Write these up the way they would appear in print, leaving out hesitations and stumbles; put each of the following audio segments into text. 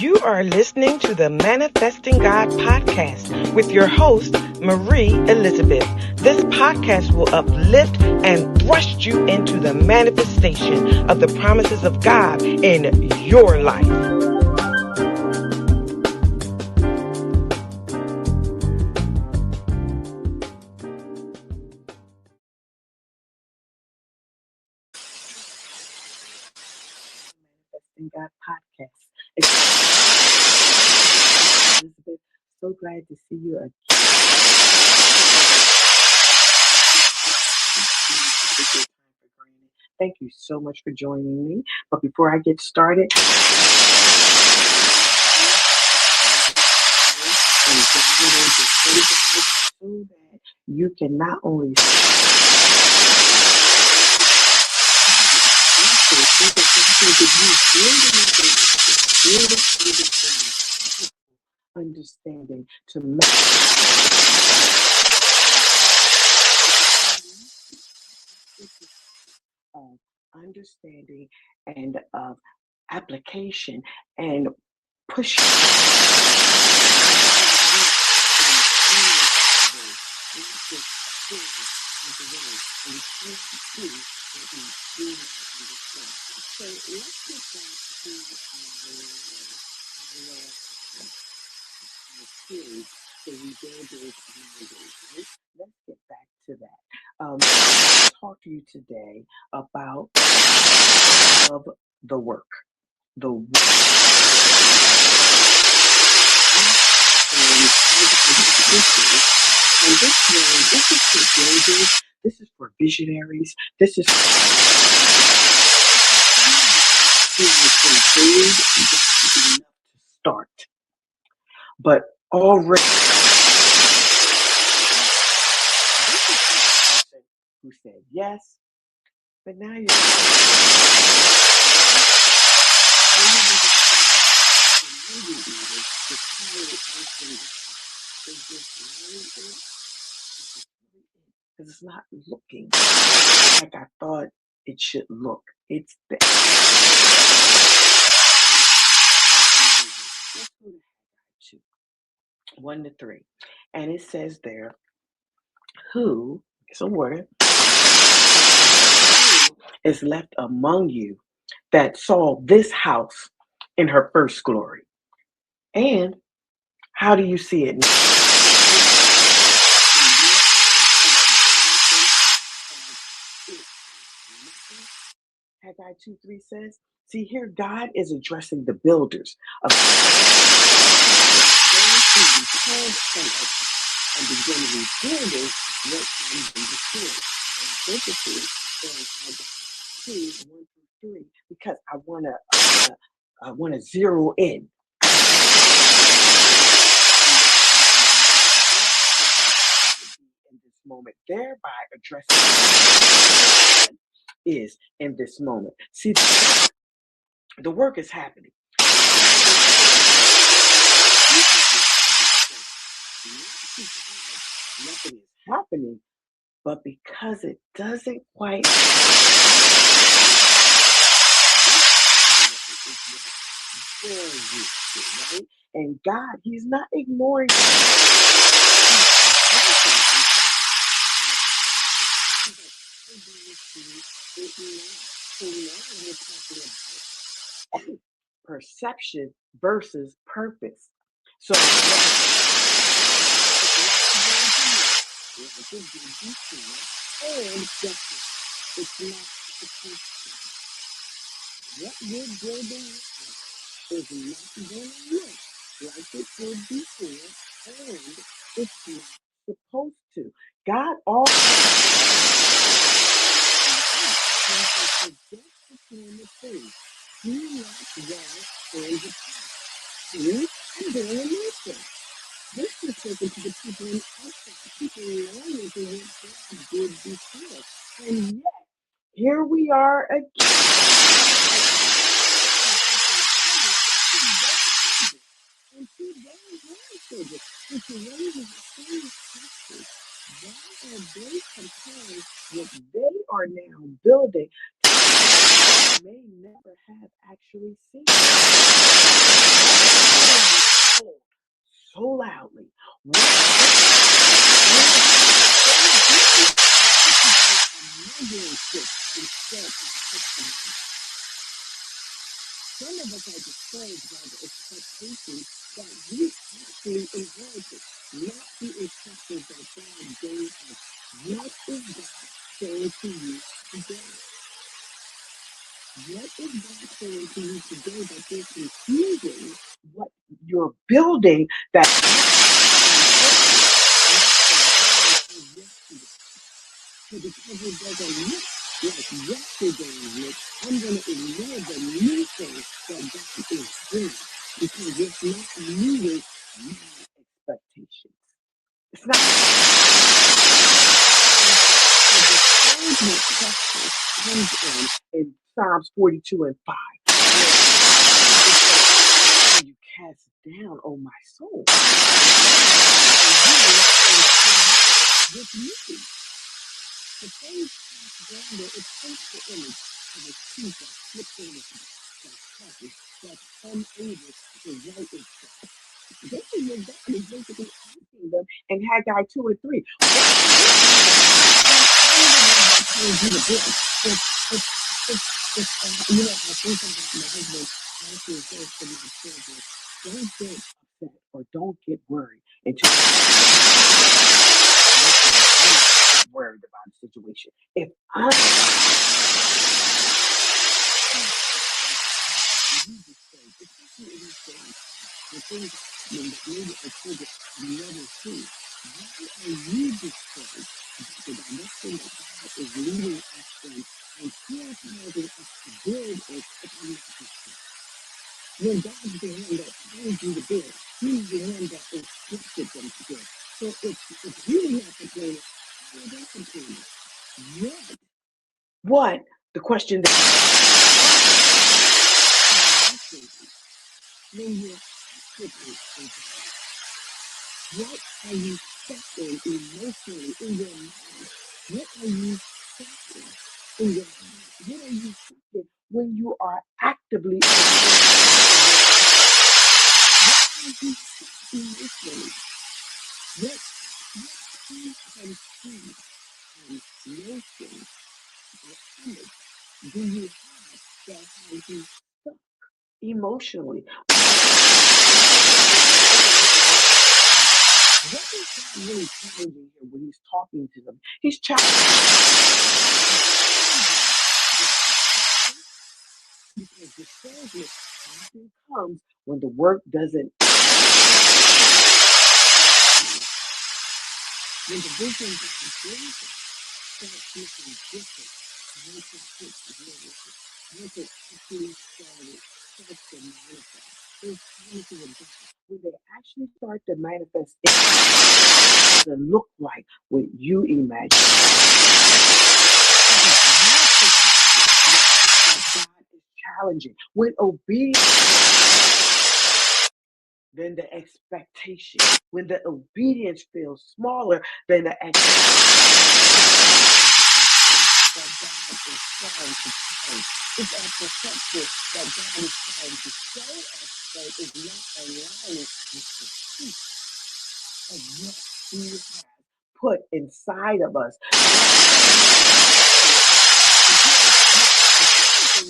You are listening to the Manifesting God podcast with your host, Marie Elizabeth. This podcast will uplift and thrust you into the manifestation of the promises of God in your life. Manifesting God podcast. Elizabeth, so glad to see you again. Thank you so much for joining me. But before I get started, so that you can not only understanding to make of understanding and of application and pushing. So let's get back to our series. So we build those right? Let's get back to that. I'll talk to you today about of the work. The work. And this is for builders, this is for visionaries, this is for enough to start. But already, this is for the person who said yes, but now you're because it's not looking like I thought it should look. It's there. Let's go to Haggai 2:1-3. And it says there, who, some water, is left among you that saw this house in her first glory? And how do you see it now? Haggai 2:3 says, see here, God is addressing the builders of those who returned and begin rebuilding what has been destroyed. And emphasis on Haggai 2:1-3, because I want to zero in. In this moment, thereby addressing is in this moment. See, the work is happening. Nothing is happening, but because it doesn't quite right? And God, He's not ignoring perception versus purpose. So and it's not what you're building is not going to look like it did before, and it's not supposed to. God always do not dwell in the past. See, I'm doing a new thing. This is taken to the people in outside, people longing for what God did before. And yet, here we are again. And she does have children. And she raises the same sisters. Why are they comparing what they are now building to what they may never have actually seen? so loudly. What so deeply that it became a measuring stick instead of a testimony. Some of us are discouraged by the expectations that we actually inherited, not the instructions that God gave us. What is God saying to you today? What is God saying to you today that you're confusing what you're building that so because it doesn't look like yesterday's look, I'm going to ignore the new thing that God is doing because it's not meeting my expectations. It's not. The discouragement question comes in Psalms 42 and 5. Where you cast down, oh my soul. With me. The page down there, it takes the image of a sheep that slips in the that's happy, that's unable to right itself. This is what God is basically asking them in Haggai 2 and 3. What is that told you to build? You know, I think about my husband asking says to my children, don't get upset or don't get worried until worried about a situation. If I'm especially in these days, the things when maybe a children never see, why are you discouraged about the direction that God is leading us in and still causing us to build or step on that? When God's the one that told you to build, He's the one that instructed them to build. So if you're not complaining, how are they complaining? What? The question that when you're actively involved, what are you suffering emotionally in your mind? What are you suffering in your mind? What are you suffering when you are actively involved? What are you suffering emotionally? What you conceive and notion or image do you have that has you stuck emotionally? What is God really challenging here when He's talking to them? He's challenging because discouragement often comes when the work doesn't. When the vision God brings us starts looking different. Once it hits real, once it actually starts to manifest. Those promises of God, when they actually start to manifest, it doesn't look like what you imagine. God is challenging. When obedience, then the expectation. When the obedience feels smaller than the expectation that God is trying to change. It's our perception that God is trying to show us that is not aligning with the truth of what He has put inside of us. The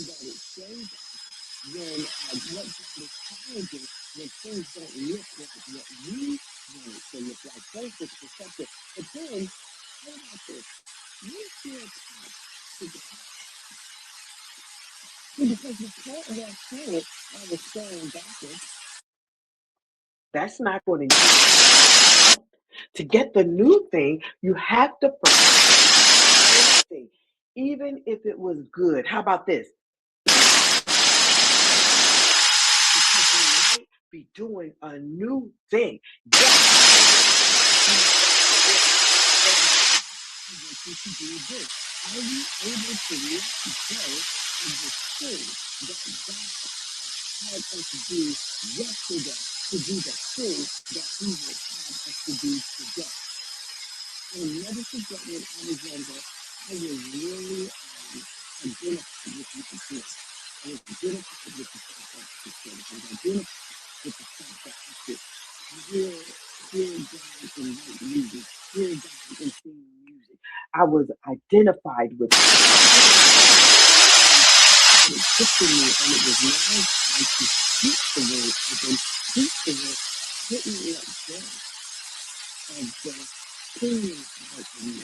that it shows when what God is challenging when things don't look like what we want it to look like. First, it's perception. But then, how about this? You feel attached to the because you can't have spirit I was staring backwards. That's not going to get the new thing, you have to first thing, even if it was good. How about this? Because you might be doing a new thing. Are you able to let go of the thing that God had us to do yesterday to do the thing that He would have us to do today? I will never forget when I was younger, I was really identified with my feelings. I was identified with the fact that I was identified with the fact that I could hear, hear God and write music, hear God and sing music. I was identified with it. And it shifted me, and it was now time to speak the word and speak the word, putting it down of the kingdom part of me.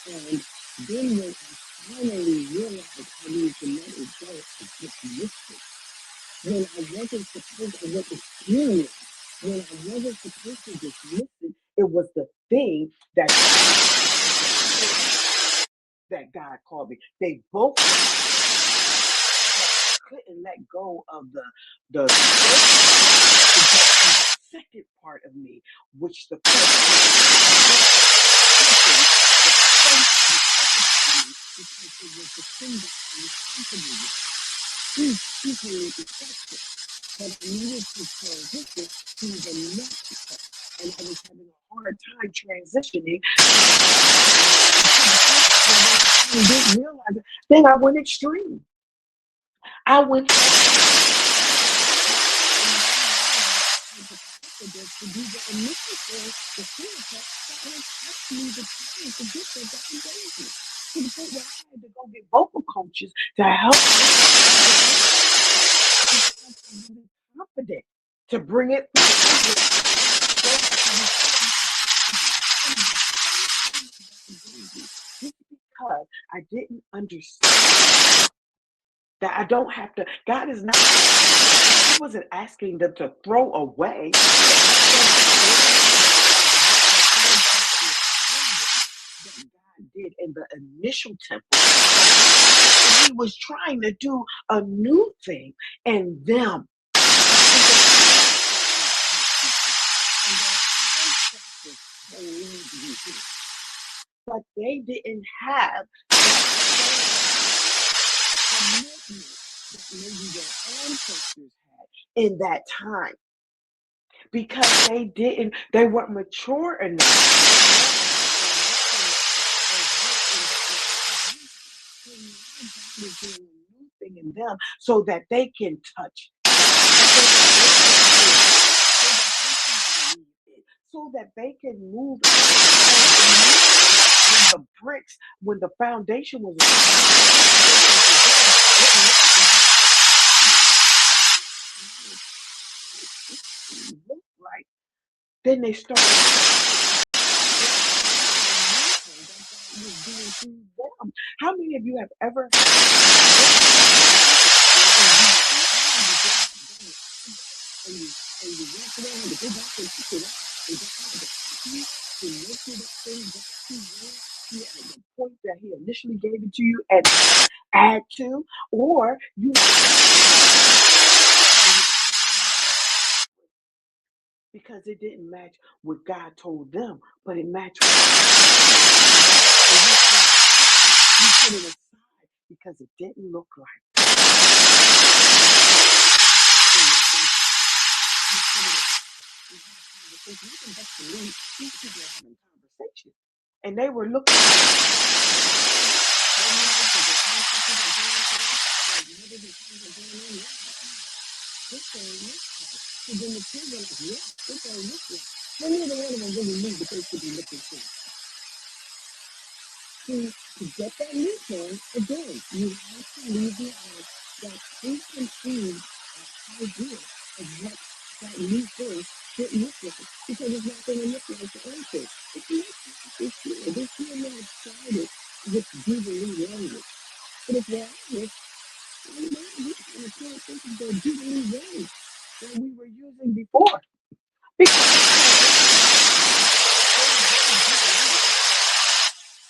And then when I finally realized I needed to let it go, I just missed it. When I wasn't supposed to, I wasn't hearing it. When I wasn't supposed to just listen, it was the thing that God called me. They both couldn't let go of the second part of me, which the first because it was the thing that I was comfortable with. Equally effective, but I needed to transition to the next part, and I was having a hard time transitioning. I didn't realize it. Then I went extreme. I went to do the initial thing, the fear part, that was actually the time to get there that I'm going to. To the point where I had to go get vocal coaches to help me be confident to bring it just because I didn't understand that I don't have to. God is not. He wasn't asking them to throw away. That God did in the initial temple. He was trying to do a new thing in them. But they didn't have commitment that maybe their ancestors had in that time, because they weren't mature enough. Doing a new thing in them so that they can touch, so that they can move when the bricks, when the foundation was like, then they started doing through them. How many of you have ever and you walk around and go back and pick it up and just have to nurture that thing back to you at the point that he initially gave it to you and add to, or you because it didn't match what God told them, but it matched what you put it aside because it didn't look like. Even back to me, these people are having conversations, and they were looking. So then the kids are like, yeah, this don't look like. Well, neither one of them really knew what they should be looking for. To get that new thing, again, you have to leave behind that preconceived idea of what that new thing should look like. Because it's not going to look like the old thing. It's not like this year. This year may have started with Jubilee language. But if we're honest, we're not using the same thing as the Jubilee language that we were using before. Because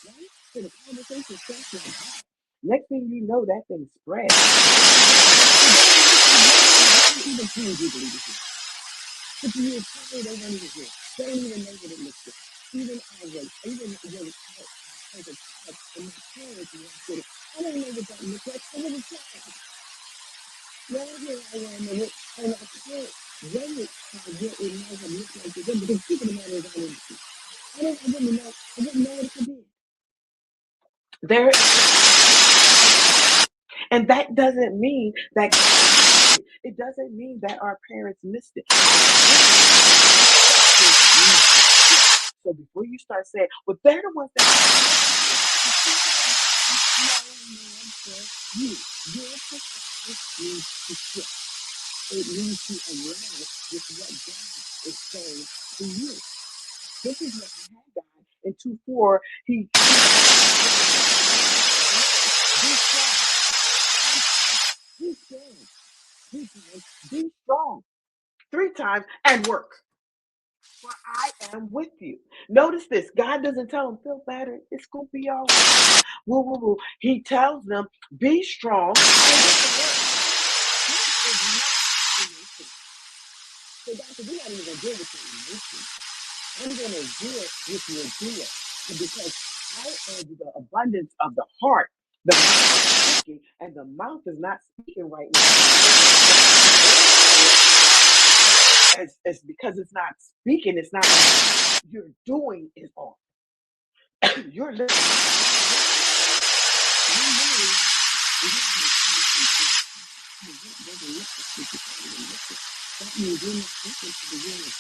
right? So the conversation starts like that. Next thing you know, that thing spread. Even Jubilee this year. 50 years prior, they weren't even here. They don't even know what it looks like. Even when as a child, and my parents watched it, I don't know what that looks like. I was a child. Now here I am, and I can't rate what it might have looked like to them because people of mine is all in the I wouldn't know what it could be. There, and that doesn't mean that It doesn't mean that our parents missed it. So before you start saying, well, they're the ones that you, your perspective needs to shift. It needs to align with what God is saying to you. This is what Haggai in 2:4, he be strong, be strong, be strong 3 times and work. For I am with you. Notice this. God doesn't tell them feel better. It's gonna be all right. Woo, woo, woo. He tells them be strong and get to work. This is not emotion. So God said, we're not even gonna deal with your emotion. I'm gonna deal with your deal. Because out of the abundance of the heart, the mouth is speaking, and the mouth is not speaking right now. It's because it's not speaking, it's not you're doing is off. You're living. That means you're not open to the will of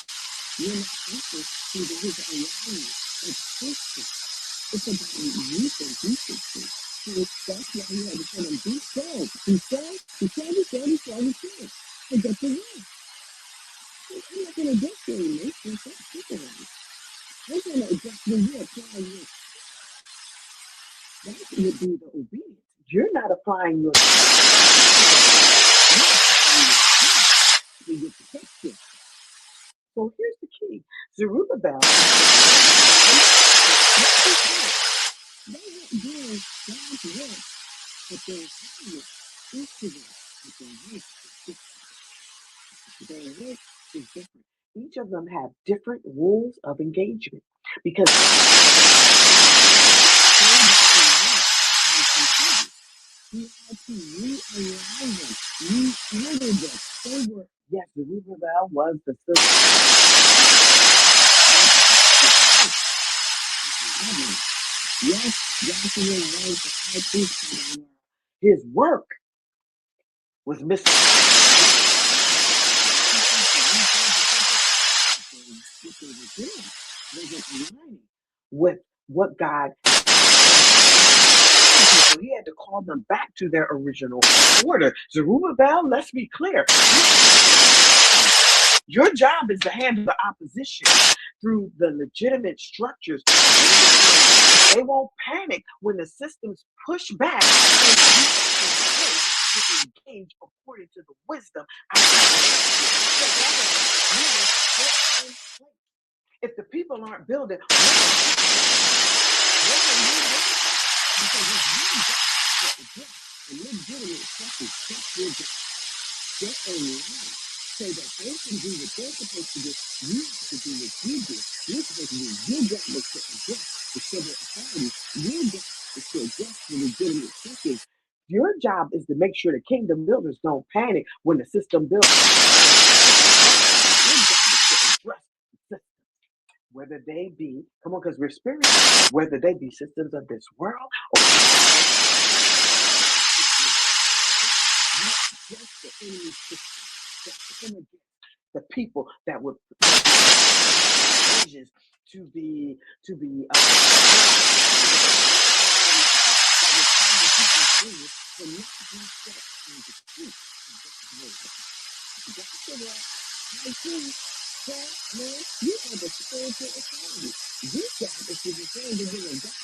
you're not open to the his alignment of Christian. It's about research, research. So that's why you had to tell them, be strong. Be strong, be strong, be strong, be strong, be strong. To get the will. I'm not going to get your emotions. That's different. I'm going to adjust when you apply your that would be the obedience. You're not applying your to your protection. So here's the key. Zerubbabel, they weren't doing God's work, but their assignment is to them. But their work is different. Each of them have different rules of engagement because he had to realign them, reorder them. They were, yes, Zerubbabel was the system. Yes, Joshua was the high priest of the world. His work was missing. What they were doing wasn't aligning with what God. So he had to call them back to their original order. Zerubbabel, let's be clear. Your job is to handle the opposition through the legitimate structures. They won't panic when the systems push back and to engage according to the wisdom. If the people aren't building, get online so that they can do what they're supposed to do. You have to do what you do. You're supposed to do your job is to address the civil authority. Your job is to address the legitimate systems. Your job is to make sure the kingdom builders don't panic when the system builds. Your job is to address the systems, whether they be, come on, because we're spiritual, whether they be systems of this world or just the enemy system that come against the people that would visions to be that would tell the people do to not be set in the truth of God's word. God said, I see, man, you are the spiritual authority. Your job is to defend the will of God.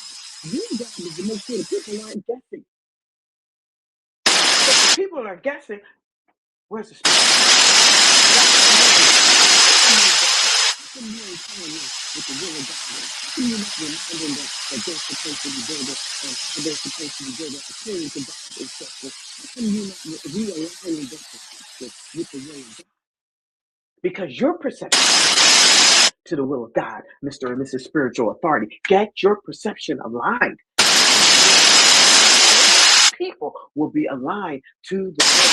Your job is to make sure the people aren't guessing. If the people are guessing, where's the spirit? You ain't telling them what the will of God is. You not reminding them that they're supposed to be building and how they're supposed to be building according to God's instructions. How come you not realigning their perspective with the will of God? Because your perception to the will of God, Mr. and Mrs. Spiritual Authority, get your perception aligned. People will be aligned to the will.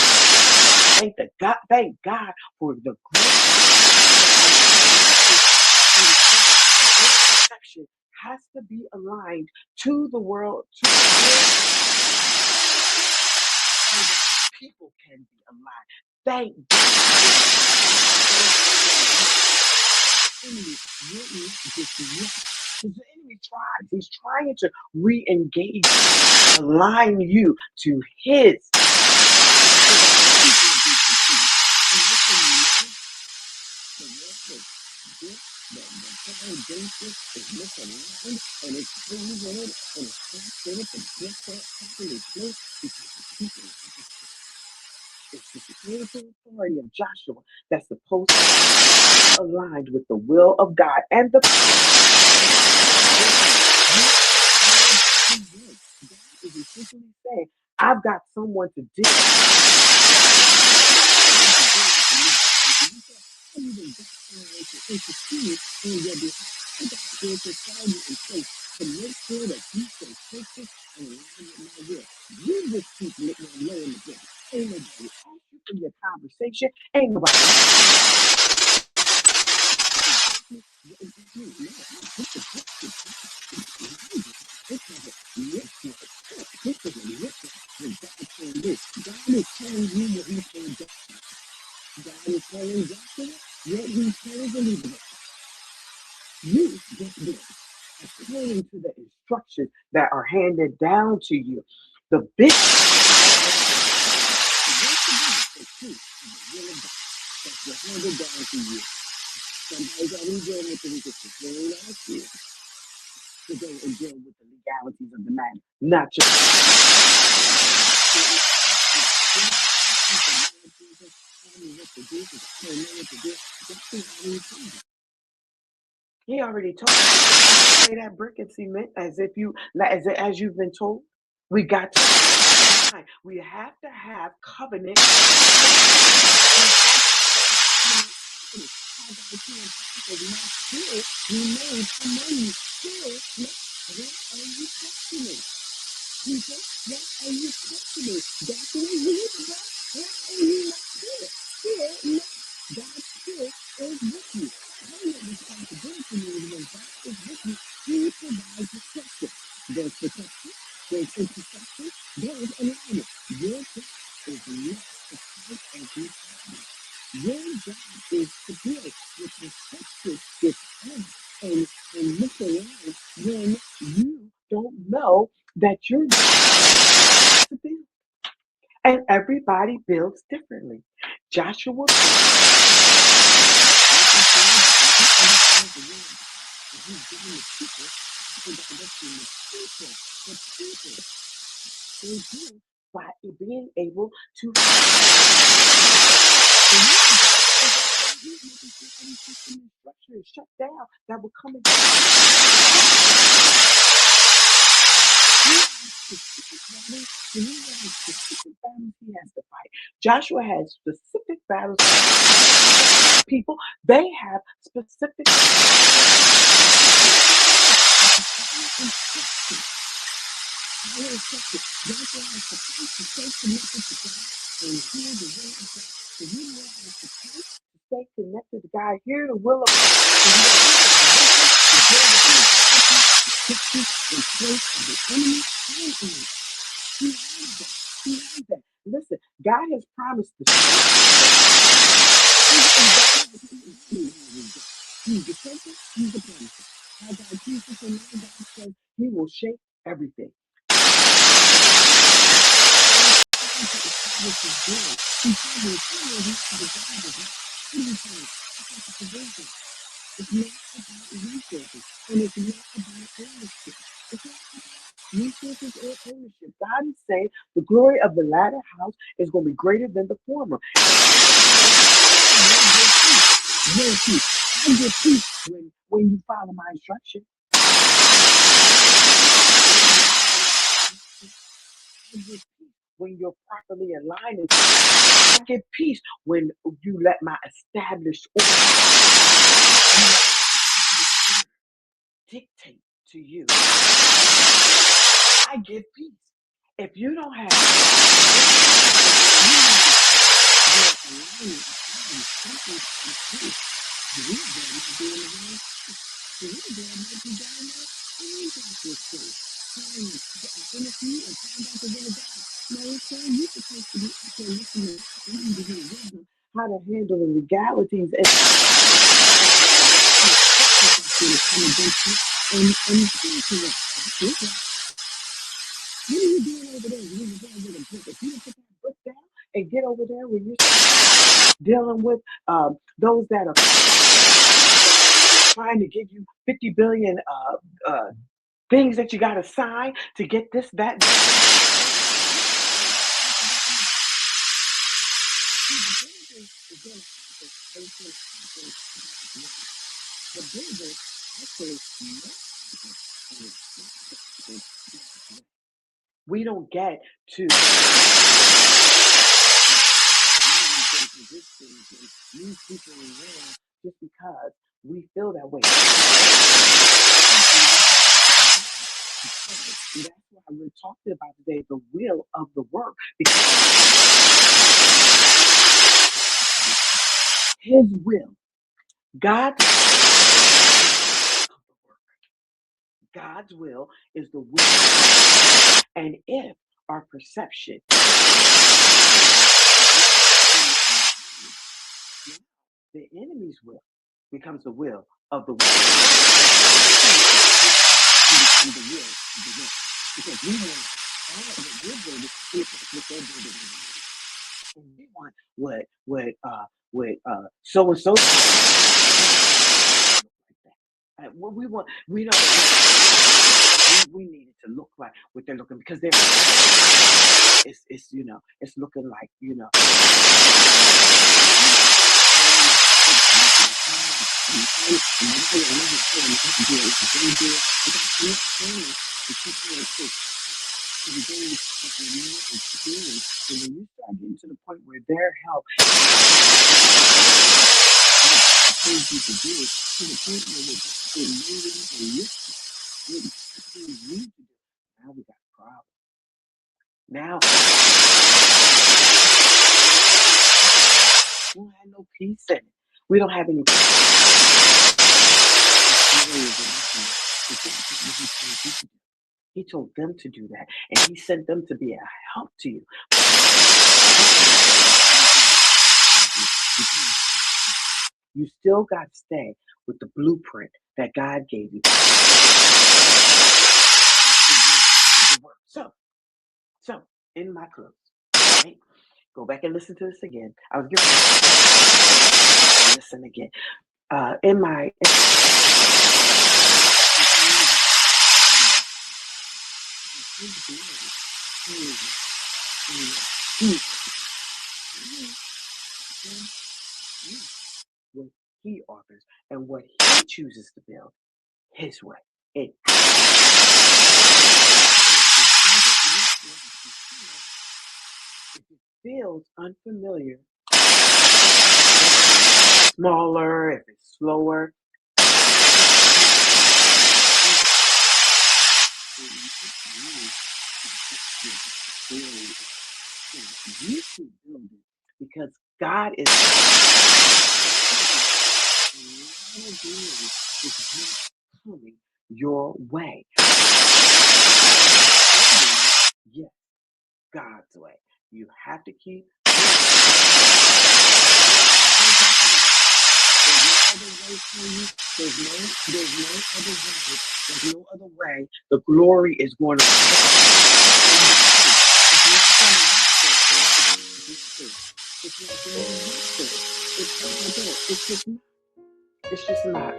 Thank God for the great perception has to be aligned to the world, to the world, so that people can be aligned. Thank God. Enemy wouldn't disrupt. Because the enemy tries. He's trying to re-engage, align you to his. And listen, the word, the whole basis is misaligned and it's freezing it and it's trapped in it to get that properly placed because the people, it's the spiritual authority of Joshua that's supposed to be aligned with the will of God and the God is essentially saying, I've got someone to deal intercede on your behalf. I got spiritual authority in place to make sure that you stay focused and aligned with my will. You just keep letting them know in the book. Ain't nobody asked you for your conversation. Ain't nobody God is telling you what he told God. God is telling Joshua what he told the leader. You just do it according to the instructions that are handed down to you. The big that's handed down to you. Somebody got to deal with the legal very last year to go and deal with the legalities of the matter, not He already told you. Say that brick and cement as if you as you've been told. We got to. We have to have covenant. People, what are you questioning? That's what you need to go. What are you not here? Here, no. God still is with you. All your responsibility is when God is with you, He provides protection. There's protection, there's intercession, there's alignment. Your job is not to fight every problem. Your job is to deal with protection with us and look around when you don't know that you're to build. And everybody builds differently. Joshua by being able to structure is shut down that will come against specific battles he has to fight. Joshua has specific battles. People, they have specific Joshua has to fight to stay connected to God and hear the will of God. So you know how to fight to stay connected to God, hear the will of God. Listen, God has promised to He's the temple, He's the promise. Haggai 2:6 God says He will shape everything. It's not about resources, and it's not about ownership. It's not about resources or ownership. God is saying the glory of the latter house is going to be greater than the former. Your peace. I get peace when you follow my instruction. I get peace when you're properly aligned. I get peace when you let my established order dictate to you. I get peace. If you don't have to handle the legalities and what are you doing over there? You need to go over the book. If you don't put that book down and get over there where you're dealing with those that are trying to give you 50 billion things that you got to sign to get this, that. The builder actually, we don't get to move people around just because we feel that way. And that's why we're talking about today the will of the work, because His will, God's will is the will. And if our perception, the enemy's will becomes the will of the world. Because we want all of what we're building is what they're building. And we want what so and so what we want, we don't we need it to look like what they're looking, because they're it's it's looking like when you start getting to the point where their help things you to do to the point where they're moving and lifting what you need to do. Now we got a problem. Now we don't have no peace in it. We don't have any peace. He told them to do that, and He sent them to be a help to you. You still got to stay with the blueprint that God gave you. So in my close, right? Go back and listen to this again. I was giving listen again. In my what He offers and what He chooses to build His way. If it feels unfamiliar, smaller, if it's slower, you keep building, because God is coming your way. Yes, God's way. You have to keep. There's no other way. There's no other way. The glory is going to. It's just not.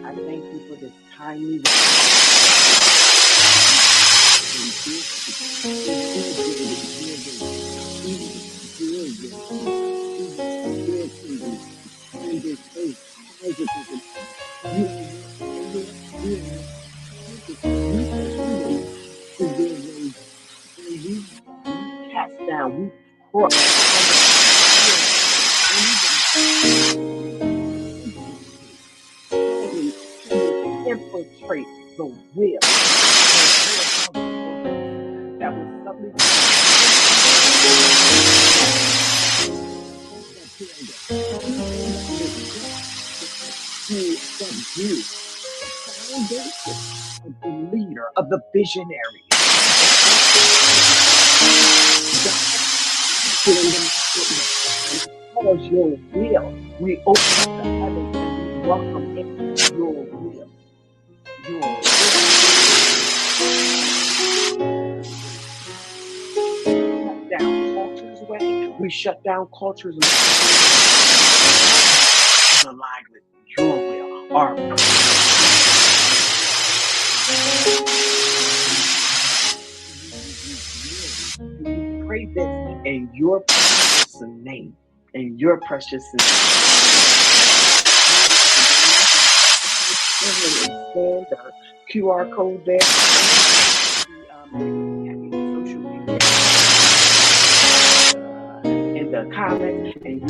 I thank you for this timely. Cast down, we crush. Infiltrate the will that will suddenly you, the foundation of the leader, of the visionary. God put in the cause your will. We open up the heavens and we welcome in your will. Your will. Shut down culture's way. We shut down culture's way. Aligned with your will. Our pray this in your precious name. In your precious name. Scan the QR code there. Social media in the comments, and you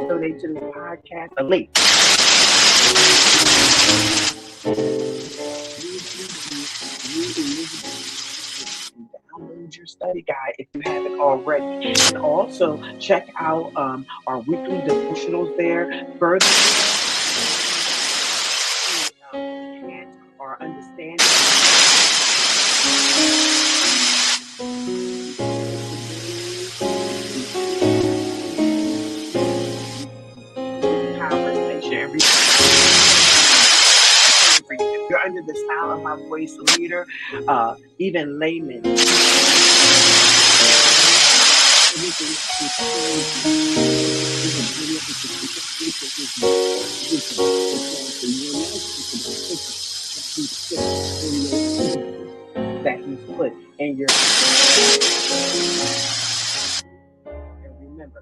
donate to this podcast. A link. Download your study guide if you haven't already, and also check out our weekly devotionals there. Further enhance our understanding. Conversation every you're under the sound of my voice, leader, even layman. That he's put in your. And remember,